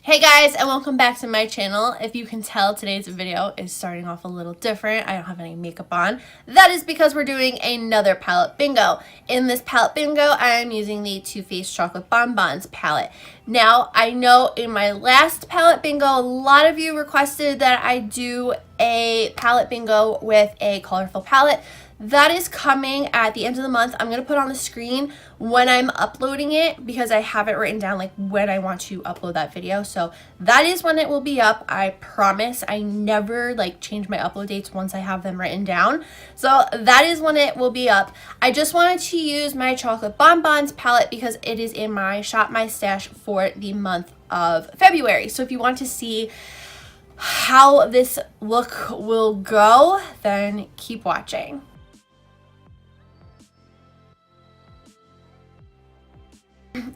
Hey guys, and welcome back to my channel. If you can tell, today's video is starting off a little different. I don't have any makeup on. That is because we're doing another palette bingo. In this palette bingo, I am using the Too Faced Chocolate Bonbons palette. Now, I know in my last palette bingo, a lot of you requested that I do a palette bingo with a colorful palette. That is coming at the end of the month. I'm going to put on the screen when I'm uploading it because I have it written down like when I want to upload that video. So that is when it will be up. I promise. I never like change my upload dates once I have them written down. So that is when it will be up. I just wanted to use my Chocolate Bonbons palette because it is in my Shop My Stash for the month of February. So if you want to see how this look will go, then keep watching.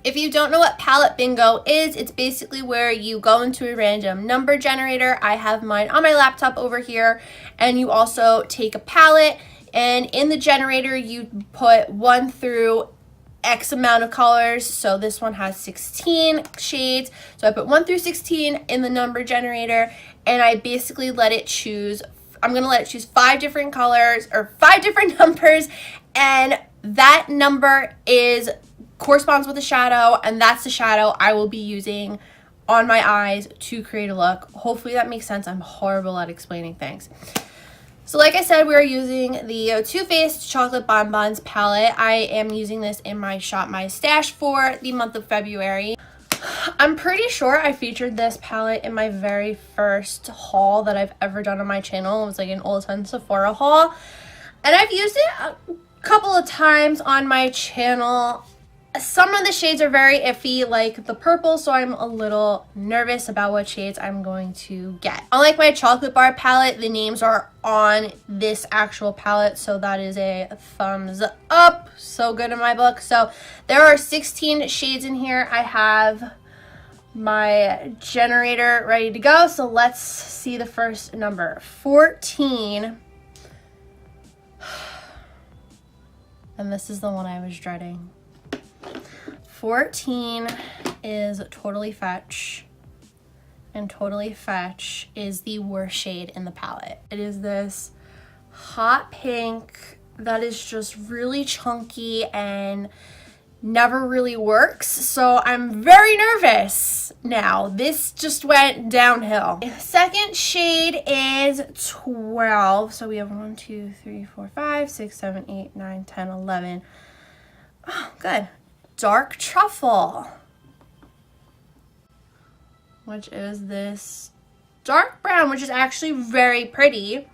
If you don't know what palette bingo is, it's basically where you go into a random number generator. I have mine on my laptop over here, and you also take a palette, and in the generator you put 1 through X amount of colors. So this one has 16 shades, so I put 1 through 16 in the number generator, and I basically let it choose. I'm gonna let it choose 5 different colors or 5 different numbers, and that number corresponds with a shadow, and that's the shadow I will be using on my eyes to create a look. Hopefully that makes sense. I'm horrible at explaining things. So like I said, we're using the Too Faced Chocolate Bonbons palette. I am using this in my Shop My Stash for the month of February. I'm pretty sure I featured this palette in my very first haul that I've ever done on my channel. It was like an Ulta Sephora haul, and I've used it a couple of times on my channel. Some of the shades are very iffy, like the purple, so I'm a little nervous about what shades I'm going to get. Unlike my chocolate bar palette, the names are on this actual palette, so that is a thumbs up. So good in my book. So there are 16 shades in here. I have my generator ready to go, so let's see the first number. 14. And this is the one I was dreading. 14 is Totally Fetch, and Totally Fetch is the worst shade in the palette. It is this hot pink that is just really chunky and never really works, so I'm very nervous now. This just went downhill. Second shade is 12, so we have 1, 2, 3, 4, 5, 6, 7, 8, 9, 10, 11. Oh, good. Dark Truffle, which is this dark brown, which is actually very pretty,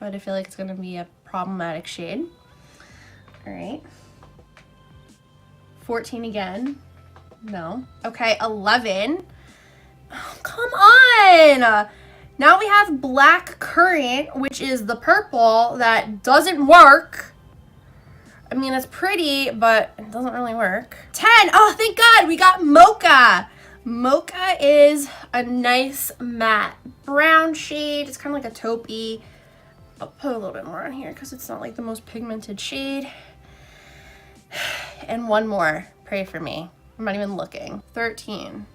but I feel like it's going to be a problematic shade. All right. 14 again. No. Okay, 11. Oh, come on. Now we have Black Currant, which is the purple that doesn't work. I mean, it's pretty, but it doesn't really work. 10. Oh, thank God. We got Mocha. Mocha is a nice matte brown shade. It's kind of like a taupey. I'll put a little bit more on here because it's not like the most pigmented shade. And one more. Pray for me. I'm not even looking. 13.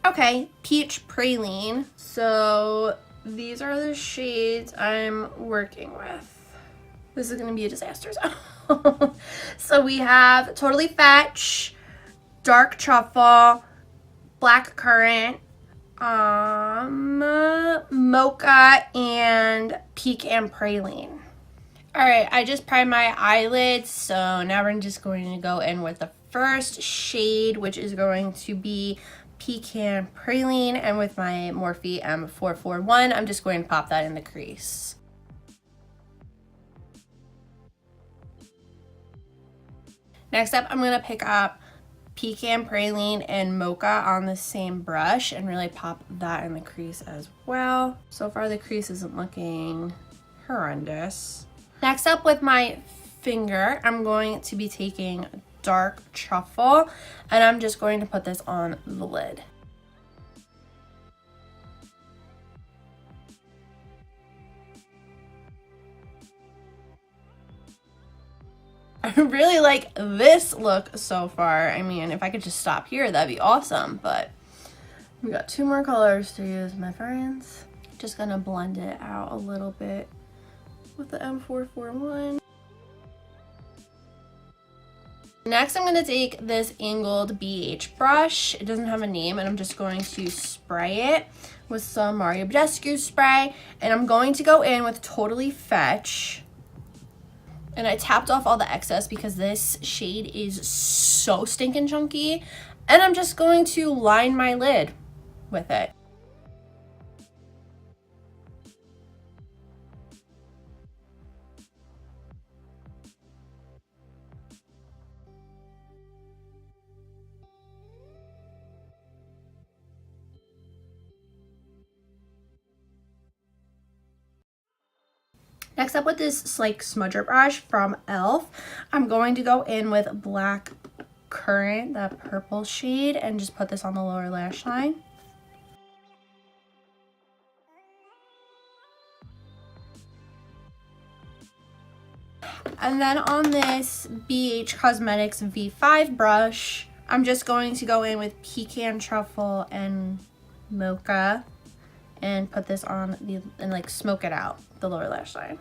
Okay, Peach Praline. So these are the shades I'm working with. This is going to be a disaster zone. So we have Totally Fetch, Dark Truffle, Black Currant, Mocha, and Pecan Praline. Alright, I just primed my eyelids, so now we're just going to go in with the first shade, which is going to be Pecan Praline, and with my Morphe M441, I'm just going to pop that in the crease. Next up, I'm going to pick up Pecan Praline and Mocha on the same brush and really pop that in the crease as well. So far, the crease isn't looking horrendous. Next up, with my finger, I'm going to be taking Dark Truffle, and I'm just going to put this on the lid. I really like this look so far. I mean, if I could just stop here, that'd be awesome, but we got 2 more colors to use, my friends. Just gonna blend it out a little bit with the M441. Next, I'm going to take this angled BH brush. It doesn't have a name, and I'm just going to spray it with some Mario Badescu spray. And I'm going to go in with Totally Fetch. And I tapped off all the excess because this shade is so stinking chunky. And I'm just going to line my lid with it. Next up, with this like smudger brush from ELF, I'm going to go in with Black Currant, that purple shade, and just put this on the lower lash line. And then on this BH Cosmetics V5 brush, I'm just going to go in with Pecan Truffle and Mocha and put this on the, and like smoke it out the lower lash line.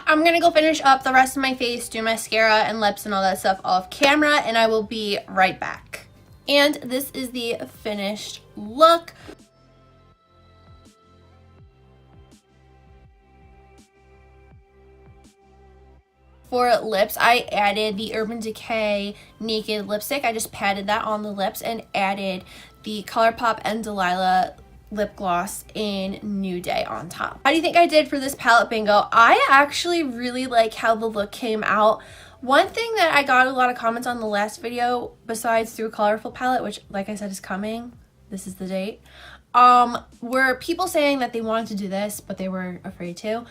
I'm gonna go finish up the rest of my face, do mascara and lips and all that stuff off camera, and I will be right back. And this is the finished look. For lips, I added the Urban Decay Naked Lipstick. I just patted that on the lips and added the ColourPop and Delilah lip gloss in New Day on top. How do you think I did for this palette bingo? I actually really like how the look came out. One thing that I got a lot of comments on the last video, besides through Colorful palette, which like I said is coming, this is the date, were people saying that they wanted to do this but they were afraid to.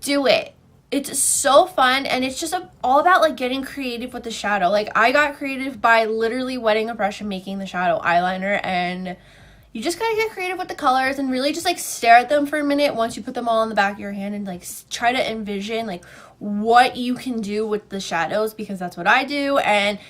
Do it. It's so fun, and it's just all about like getting creative with the shadow. Like I got creative by literally wetting a brush and making the shadow eyeliner, and you just gotta get creative with the colors and really just like stare at them for a minute once you put them all on the back of your hand and like try to envision like what you can do with the shadows, because that's what I do and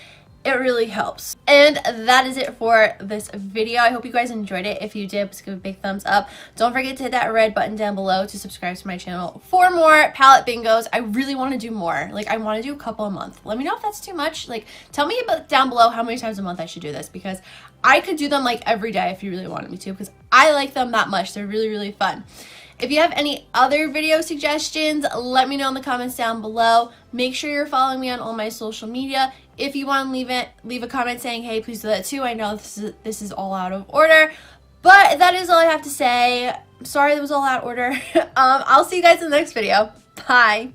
it really helps. And that is it for this video. I hope you guys enjoyed it. If you did, please give a big thumbs up. Don't forget to hit that red button down below to subscribe to my channel for more palette bingos. I really want to do more. Like I want to do a couple a month. Let me know if that's too much. Like tell me about down below how many times a month I should do this, because I could do them like every day if you really wanted me to, because I like them that much. They're really, really fun. If you have any other video suggestions, let me know in the comments down below. Make sure you're following me on all my social media. If you want to leave a comment saying, hey, please do that too. I know this is all out of order, but that is all I have to say. Sorry that was all out of order. I'll see you guys in the next video. Bye.